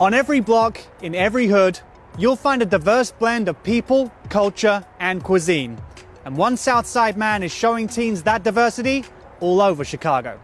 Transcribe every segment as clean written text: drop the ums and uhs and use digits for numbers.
On every block, in every hood, you'll find a diverse blend of people, culture, and cuisine. And one Southside man is showing teens that diversity all over Chicago.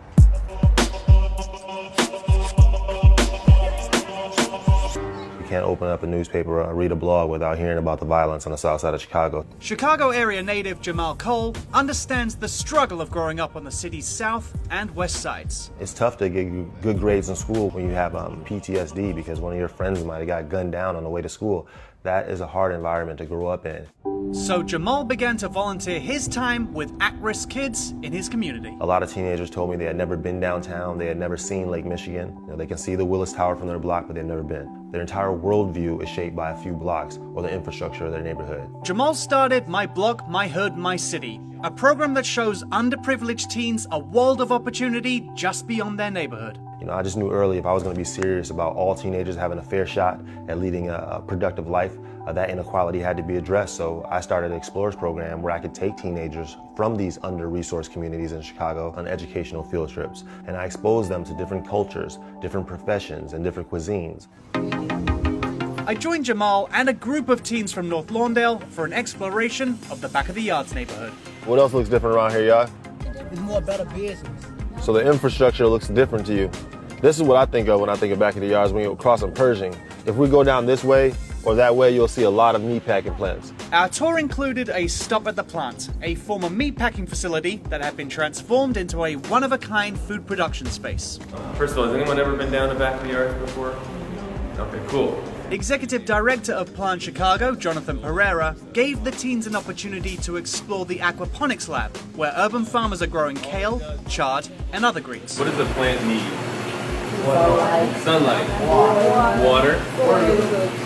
You can't open up a newspaper or read a blog without hearing about the violence on the south side of Chicago. Chicago area native Jamal Cole understands the struggle of growing up on the city's south and west sides. It's tough to get good grades in school when you have PTSD because one of your friends might have got gunned down on the way to school. That is a hard environment to grow up in. So Jamal began to volunteer his time with at-risk kids in his community. A lot of teenagers told me they had never been downtown, they had never seen Lake Michigan. You know, they can see the Willis Tower from their block, but they've never been. Their entire worldview is shaped by a few blocks or the infrastructure of their neighborhood. Jamal started My Block, My Hood, My City, a program that shows underprivileged teens a world of opportunity just beyond their neighborhood. You know, I just knew early if I was going to be serious about all teenagers having a fair shot at leading a productive life, that inequality had to be addressed. So I started an Explorers program where I could take teenagers from these under-resourced communities in Chicago on educational field trips. And I exposed them to different cultures, different professions, and different cuisines. I joined Jamal and a group of teens from North Lawndale for an exploration of the Back of the Yards neighborhood. What else looks different around here, y'all? It's more better business. So the infrastructure looks different to you. This is what I think of when I think of Back of the Yards when you cross on Pershing. If we go down this way or that way, you'll see a lot of meatpacking plants. Our tour included a stop at the plant, a former meatpacking facility that had been transformed into a one-of-a-kind food production space. First of all, has anyone ever been down to Back of the Yards before? Okay, cool. Executive Director of Plant Chicago, Jonathan Pereira, gave the teens an opportunity to explore the aquaponics lab, where urban farmers are growing kale, chard, and other greens. What does the plant need? Sunlight. Water.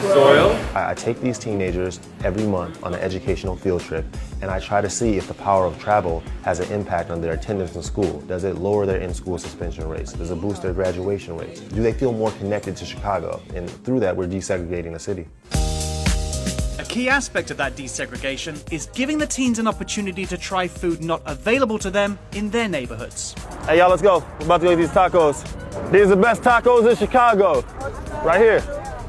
Soil. I take these teenagers every month on an educational field trip, and I try to see if the power of travel has an impact on their attendance in school. Does it lower their in-school suspension rates? Does it boost their graduation rates? Do they feel more connected to Chicago? And through that, we're desegregating the city. A key aspect of that desegregation is giving the teens an opportunity to try food not available to them in their neighborhoods. Hey, y'all, let's go. We're about to go eat these tacos. These are the best tacos in Chicago. Right here,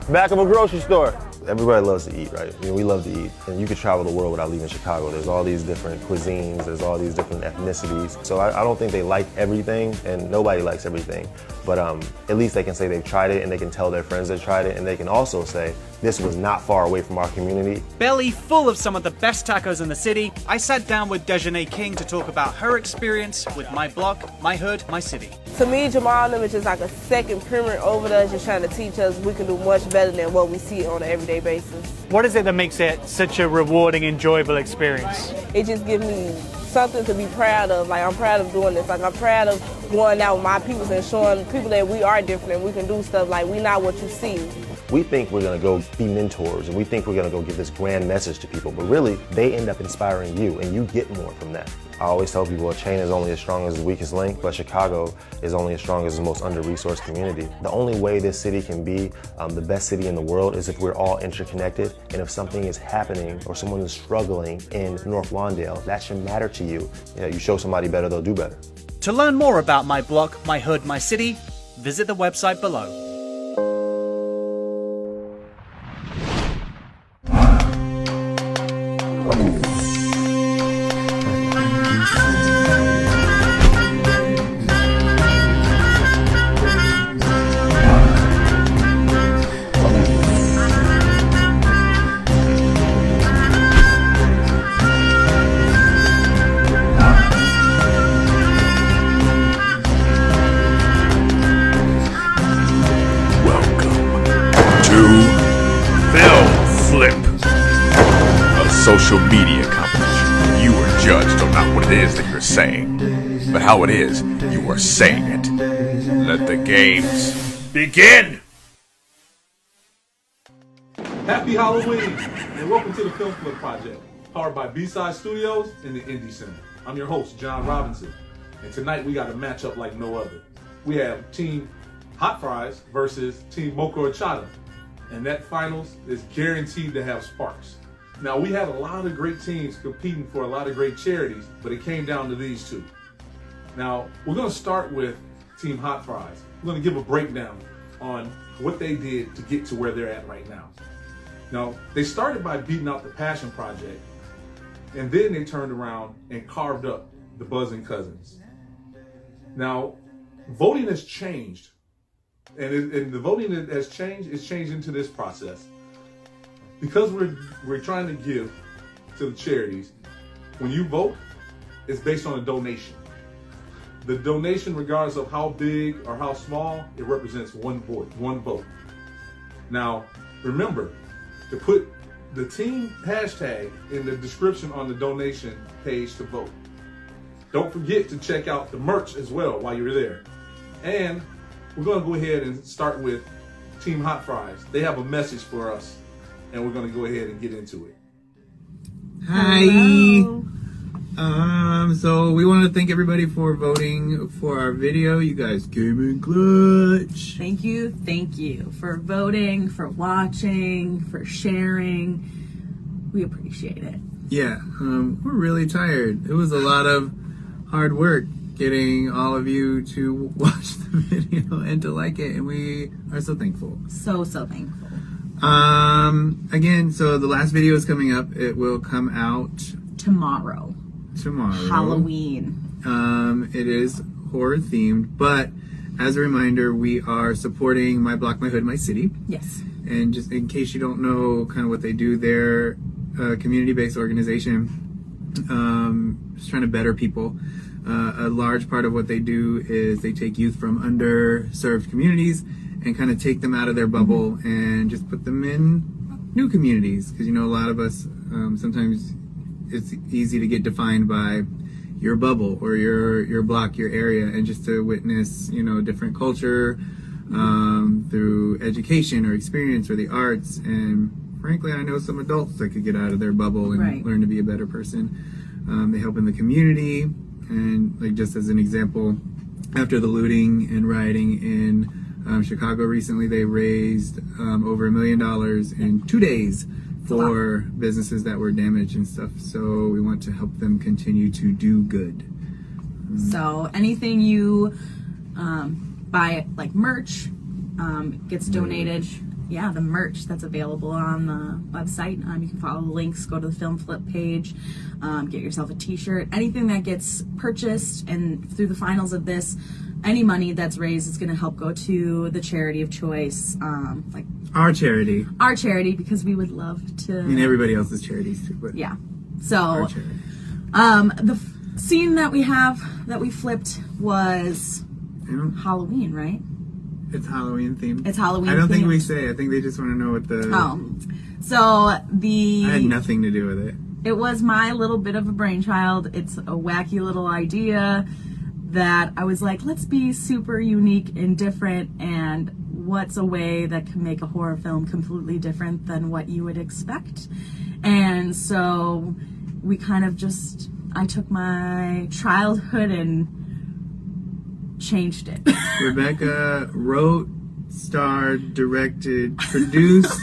back of a grocery store. Everybody loves to eat, right? You know, we love to eat. And you could travel the world without leaving Chicago. There's all these different cuisines, there's all these different ethnicities. So I don't think they like everything, and nobody likes everything. But at least they can say they've tried it, and they can tell their friends they've tried it, and they can also say, this was not far away from our community. Belly full of some of the best tacos in the city, I sat down with Dejanay King to talk about her experience with My Block, My Hood, My City. To me, Jamal and them is just like a second primer over us, just trying to teach us we can do much better than what we see on an everyday basis. What is it that makes it such a rewarding, enjoyable experience? It just gives me something to be proud of. Like, I'm proud of doing this. Like, I'm proud of going out with my people and showing people that we are different and we can do stuff like we not what you see. We think we're gonna go be mentors and we think we're gonna go give this grand message to people, but really they end up inspiring you and you get more from that. I always tell people a chain is only as strong as the weakest link, but Chicago is only as strong as the most under-resourced community. The only way this city can be the best city in the world is if we're all interconnected, and if something is happening or someone is struggling in North Lawndale, that should matter to you. You know, you show somebody better, they'll do better. To learn more about My Block, My Hood, My City, visit the website below. Social media competition. You are judged on not what it is that you're saying, but how it is you are saying it. Let the games begin! Happy Halloween, and welcome to the Film Flip Project, powered by B-Side Studios and the Indie Center. I'm your host, John Robinson, and tonight we got a matchup like no other. We have Team Hot Fries versus Team Mocha Horchata, and that finals is guaranteed to have sparks. Now, we had a lot of great teams competing for a lot of great charities, but it came down to these two. Now, we're going to start with Team Hot Fries. We're going to give a breakdown on what they did to get to where they're at right now. Now, they started by beating out the Passion Project, and then they turned around and carved up the Buzzing Cousins. Now, voting has changed, and the voting that has changed is changed into this process. Because we're trying to give to the charities, when you vote, it's based on a donation. The donation, regardless of how big or how small, it represents one vote. Now, remember to put the team hashtag in the description on the donation page to vote. Don't forget to check out the merch as well while you're there. And we're going to go ahead and start with Team Hot Fries. They have a message for us, and we're going to go ahead and get into it. Hi. So we want to thank everybody for voting for our video. You guys came in clutch. Thank you for voting, for watching, for sharing. We appreciate it. Yeah, we're really tired. It was a lot of hard work getting all of you to watch the video and to like it, and we are so thankful. So thankful. Again, so the last video is coming up. It will come out Tomorrow. Halloween. It is horror themed, but as a reminder, we are supporting My Block, My Hood, My City. Yes. And just in case you don't know kind of what they do, they're a community-based organization, just trying to better people. A large part of what they do is they take youth from underserved communities and kind of take them out of their bubble and just put them in new communities. Because, you know, a lot of us, sometimes it's easy to get defined by your bubble or your block, your area, and just to witness, you know, different culture through education or experience or the arts. And frankly, I know some adults that could get out of their bubble and learn to be a better person. They help in the community, and like just as an example, after the looting and rioting in Chicago recently, they raised over $1 million in 2 days for businesses that were damaged and stuff. So we want to help them continue to do good. So anything you buy, like merch, gets donated. Yeah, the merch that's available on the website. You can follow the links, go to the Film Flip page, get yourself a t-shirt. Anything that gets purchased and through the finals of this, any money that's raised is going to help go to the charity of choice, like Our charity, because we would love to. I mean, everybody else's charities too, but yeah. So, our charity. The scene that we flipped was Halloween, right? It's Halloween themed. It's Halloween. I don't think themed. we say. I think they just want to know what the. So I had nothing to do with it. It was my little bit of a brainchild. It's a wacky little idea that I was like, let's be super unique and different, and what's a way that can make a horror film completely different than what you would expect. And so we kind of just, I took my childhood and changed it. Rebecca wrote, starred, directed, produced.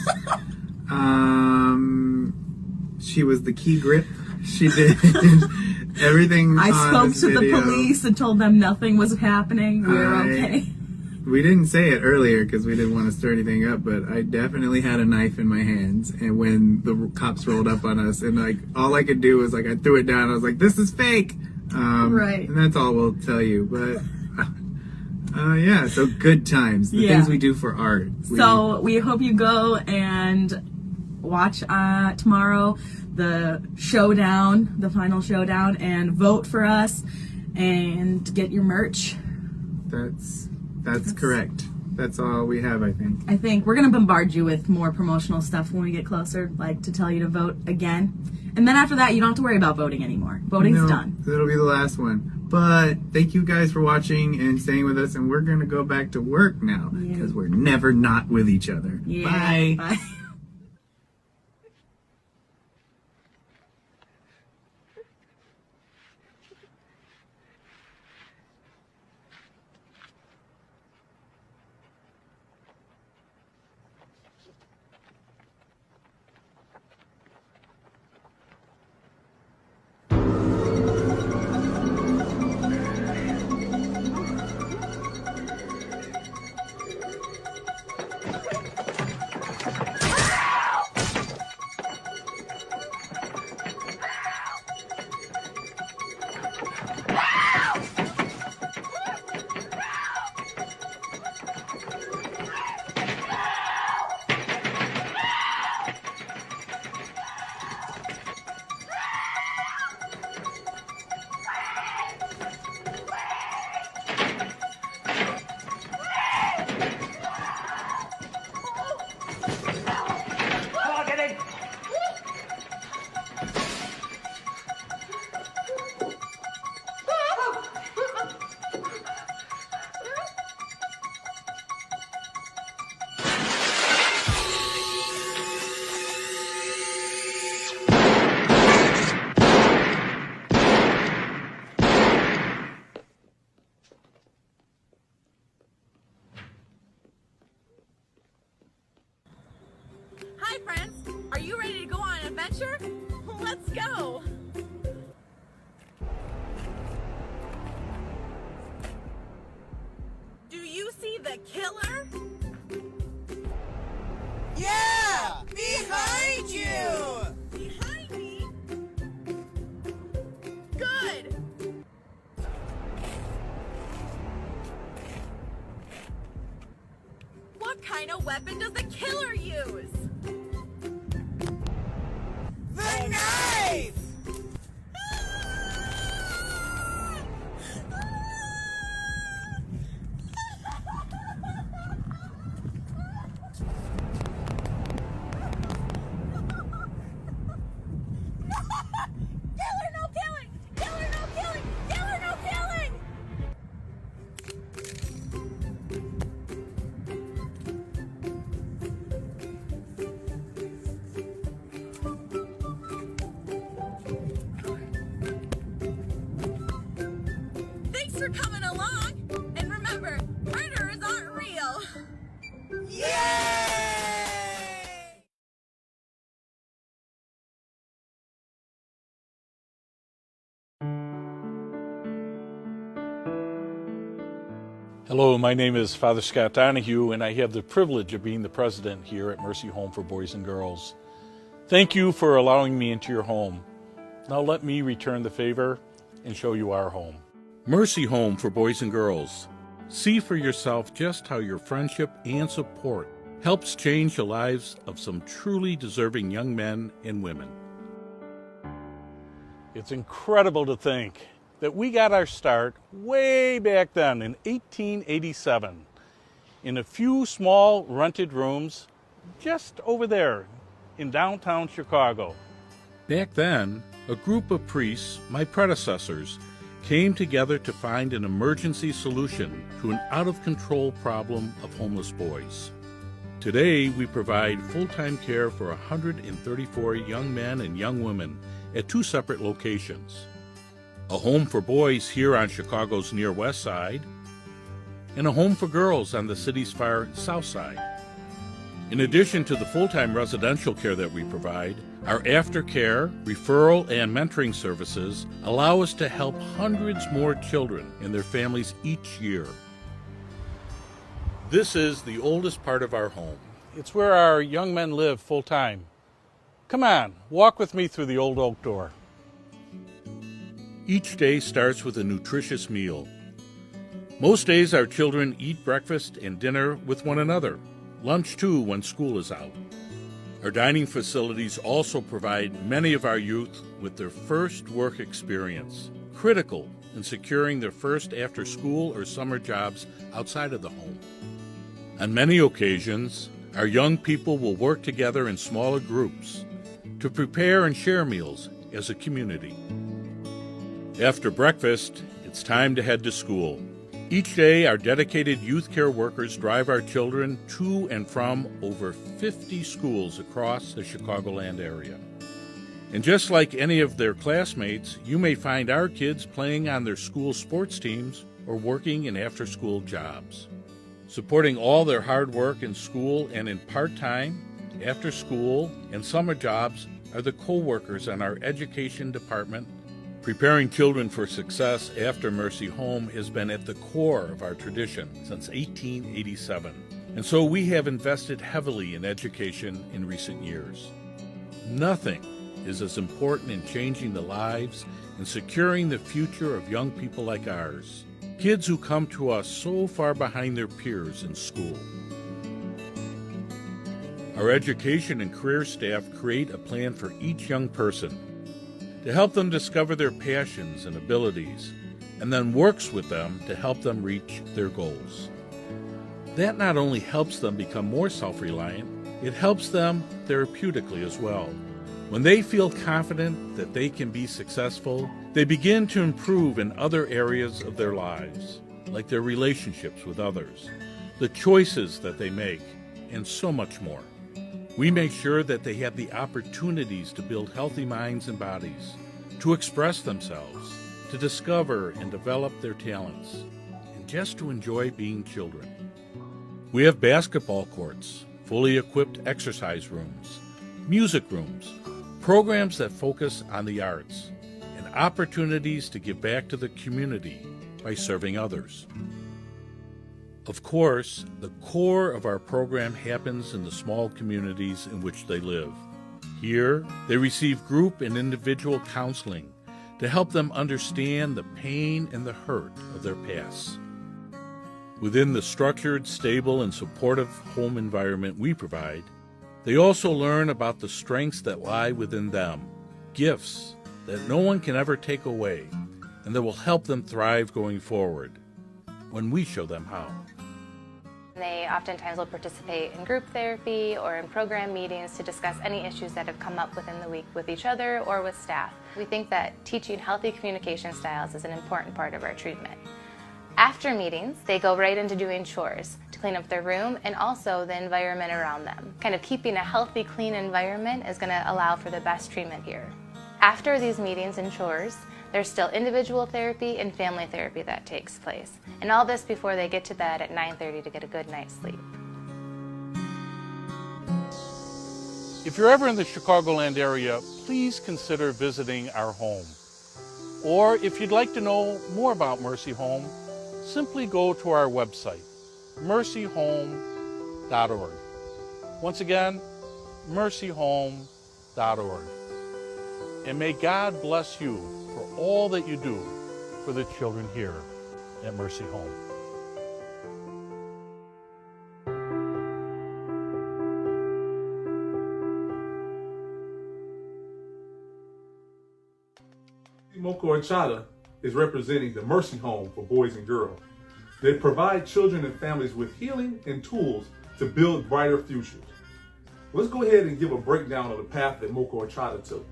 She was the key grip. She did everything. I spoke to the video. police and told them nothing was happening. We're okay. We didn't say it earlier because we didn't want to stir anything up, but I definitely had a knife in my hands. And when the cops rolled up on us, and like all I could do was like I threw it down. I was like, "This is fake." Right. And that's all we'll tell you. But yeah, so good times. The things we do for art. So we hope you go and watch tomorrow the showdown, the final showdown, and vote for us and get your merch. That's correct. That's all we have, I think. I think we're going to bombard you with more promotional stuff when we get closer, like to tell you to vote again. And then after that, you don't have to worry about voting anymore. Voting's done. It'll be the last one. But thank you guys for watching and staying with us. And we're going to go back to work now because we're never not with each other. Yeah. Bye. Bye. picture? Let's go. Do you see the killer? Yeah! Behind you! Behind me? Good. What kind of weapon does the killer use? The knife! Killer, no killing! Killer, no killing! Killer, no killing! Thanks for coming along. And remember, murderers aren't real. Yay! Hello, my name is Father Scott Donahue, and I have the privilege of being the president here at Mercy Home for Boys and Girls. Thank you for allowing me into your home. Now let me return the favor and show you our home. Mercy Home for Boys and Girls. See for yourself just how your friendship and support helps change the lives of some truly deserving young men and women. It's incredible to think that we got our start way back then in 1887 in a few small rented rooms just over there in downtown Chicago. Back then, a group of priests, my predecessors, came together to find an emergency solution to an out-of-control problem of homeless boys. Today, we provide full-time care for 134 young men and young women at 2 separate locations. A home for boys here on Chicago's near west side, and a home for girls on the city's far south side. In addition to the full-time residential care that we provide, our aftercare, referral, and mentoring services allow us to help hundreds more children and their families each year. This is the oldest part of our home. It's where our young men live full-time. Come on, walk with me through the old oak door. Each day starts with a nutritious meal. Most days our children eat breakfast and dinner with one another, lunch too when school is out. Our dining facilities also provide many of our youth with their first work experience, critical in securing their first after-school or summer jobs outside of the home. On many occasions, our young people will work together in smaller groups to prepare and share meals as a community. After breakfast, it's time to head to school. Each day, our dedicated youth care workers drive our children to and from over 50 schools across the Chicagoland area. And just like any of their classmates, you may find our kids playing on their school sports teams or working in after-school jobs. Supporting all their hard work in school and in part-time, after-school, and summer jobs are the co-workers on our education department. Preparing children for success after Mercy Home has been at the core of our tradition since 1887. And so we have invested heavily in education in recent years. Nothing is as important in changing the lives and securing the future of young people like ours, kids who come to us so far behind their peers in school. Our education and career staff create a plan for each young person to help them discover their passions and abilities, and then works with them to help them reach their goals. That not only helps them become more self-reliant, it helps them therapeutically as well. When they feel confident that they can be successful, they begin to improve in other areas of their lives, like their relationships with others, the choices that they make, and so much more. We make sure that they have the opportunities to build healthy minds and bodies, to express themselves, to discover and develop their talents, and just to enjoy being children. We have basketball courts, fully equipped exercise rooms, music rooms, programs that focus on the arts, and opportunities to give back to the community by serving others. Of course, the core of our program happens in the small communities in which they live. Here, they receive group and individual counseling to help them understand the pain and the hurt of their past. Within the structured, stable, and supportive home environment we provide, they also learn about the strengths that lie within them, gifts that no one can ever take away, and that will help them thrive going forward when we show them how. They oftentimes will participate in group therapy or in program meetings to discuss any issues that have come up within the week with each other or with staff. We think that teaching healthy communication styles is an important part of our treatment. After meetings, they go right into doing chores to clean up their room and also the environment around them. Kind of keeping a healthy, clean environment is going to allow for the best treatment here. After these meetings and chores, there's still individual therapy and family therapy that takes place. And all this before they get to bed at 9:30 to get a good night's sleep. If you're ever in the Chicagoland area, please consider visiting our home. Or if you'd like to know more about Mercy Home, simply go to our website, mercyhome.org. Once again, mercyhome.org. And may God bless you for all that you do for the children here at Mercy Home. Chicago Horchata is representing the Mercy Home for boys and girls. They provide children and families with healing and tools to build brighter futures. Let's go ahead and give a breakdown of the path that Chicago Horchata took.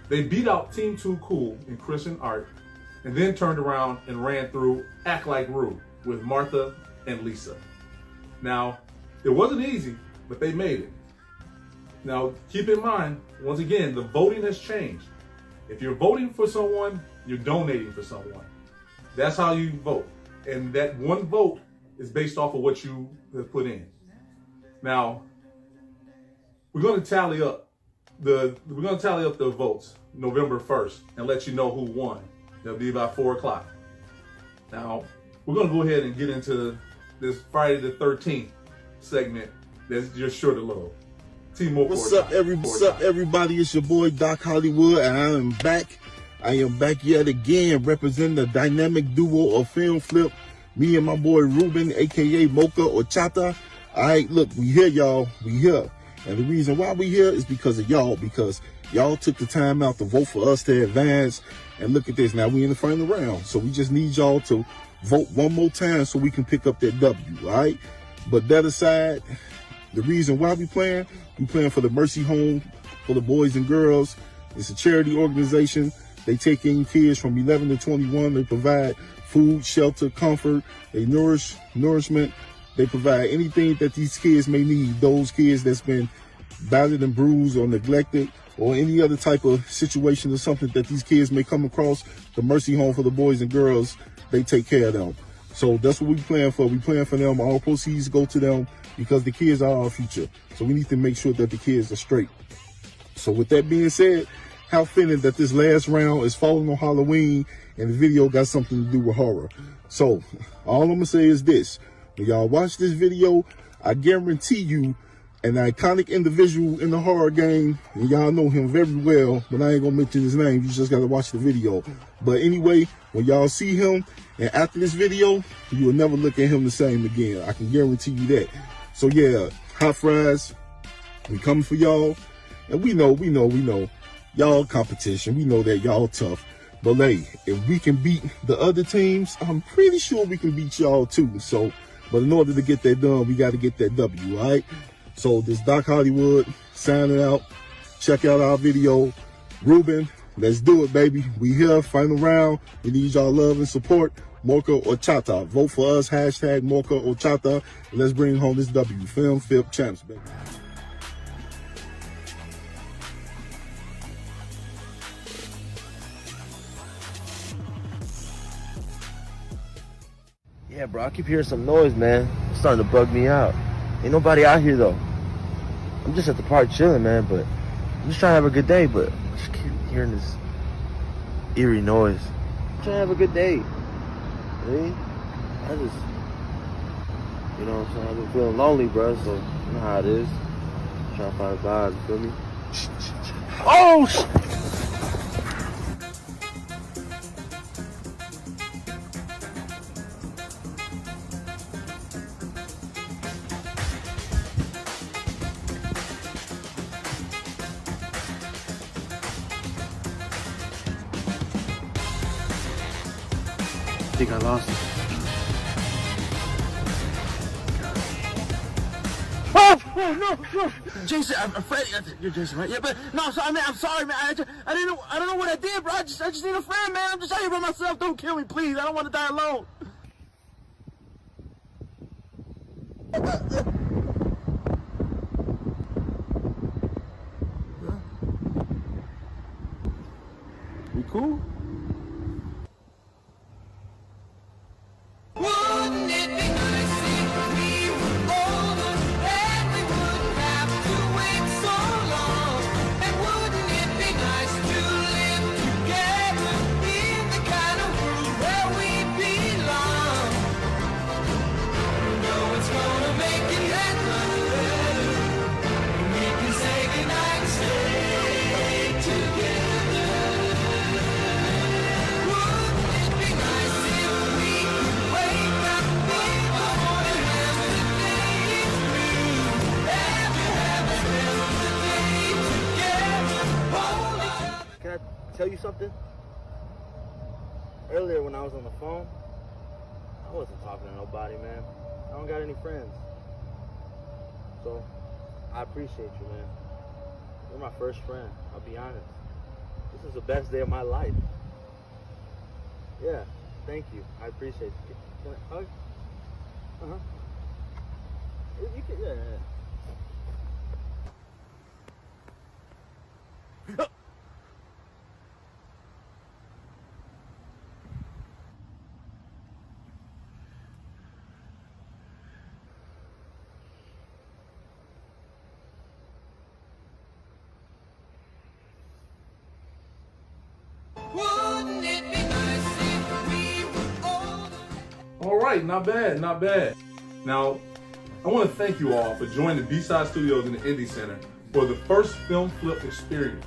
They beat out Team Too Cool in Christian art and then turned around and ran through Act Like Rue with Martha and Lisa. Now, it wasn't easy, but they made it. Now, keep in mind, once again, the voting has changed. If you're voting for someone, you're donating for someone. That's how you vote. And that one vote is based off of what you have put in. Now, we're going to tally up the votes November 1st and let you know who won. It'll be about 4 o'clock. Now, we're going to go ahead and get into this Friday the 13th segment that's you're sure to love. What's up, everybody? It's your boy Doc Hollywood, and I am back. I am back yet again, representing the dynamic duo of Film Flip, me and my boy Ruben, aka Mocha Horchata. All right, look, we here, y'all. We here. And the reason why we here is because of y'all, because y'all took the time out to vote for us to advance. And look at this, now we in the final round. So we just need y'all to vote one more time so we can pick up that W, all right? But that aside, the reason why we playing for the Mercy Home for the boys and girls. It's a charity organization. They take in kids from 11 to 21. They provide food, shelter, comfort. They nourishment. They provide anything that these kids may need. Those kids that's been battered and bruised or neglected or any other type of situation or something that these kids may come across, the Mercy Home for the boys and girls, they take care of them. So that's what we plan for. We plan for them. All proceeds go to them because the kids are our future. So we need to make sure that the kids are straight. So with that being said, how fitting that this last round is falling on Halloween and the video got something to do with horror. So all I'm gonna say is this. When y'all watch this video, I guarantee you an iconic individual in the horror game, and y'all know him very well, but I ain't gonna mention his name. You just gotta watch the video. But anyway, when y'all see him, and after this video, you will never look at him the same again. I can guarantee you that. So yeah, hot fries, we coming for y'all. And we know, y'all competition. We know that y'all tough. But hey, if we can beat the other teams, I'm pretty sure we can beat y'all too. So, but in order to get that done, we got to get that W, all right? So this Doc Hollywood signing out. Check out our video. Ruben, let's do it, baby. We here, final round. We need y'all love and support. Chicago Horchata. Vote for us, hashtag Chicago Horchata. And let's bring home this W. Film Flip Champs, baby. Yeah, bro, I keep hearing some noise, man. It's starting to bug me out. Ain't nobody out here, though. I'm just at the park chilling, man, but I'm just trying to have a good day, but I just keep hearing this eerie noise. I'm trying to have a good day. See? I just, you know what I'm saying? I've been feeling lonely, bro, so you know how it is. I'm trying to find a vibe, you feel me? Oh, I think I lost it. Oh no! Jason, I'm Freddie. You're Jason, right? Yeah, but no, so, I mean, I'm sorry, man. I don't know what I did, bro. I just need a friend, man. I'm just out here by myself. Don't kill me, please. I don't want to die alone. We cool? Wouldn't it be nice if we were older and we wouldn't have to wait so long? And wouldn't it be nice to live together in the kind of world where we belong? No one's gonna make it happen. We can say goodnight and stay together. Wouldn't it be nice if we could wake up in the morning and the day is through? Have a spend the day together, hold each other. Can I tell you something? Earlier when I was on the phone, I wasn't talking to nobody, man. I don't got any friends. So, I appreciate you, man. You're my first friend, I'll be honest. This is the best day of my life. Yeah, thank you. I appreciate it. Can I hug? Uh-huh. You can, yeah. Wouldn't it be nice if we were older? All right, not bad, not bad. Now, I want to thank you all for joining the B-Side Studios in the Indie Center for the first Film Flip experience.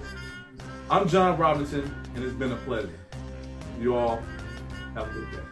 I'm John Robinson, and it's been a pleasure. You all have a good day.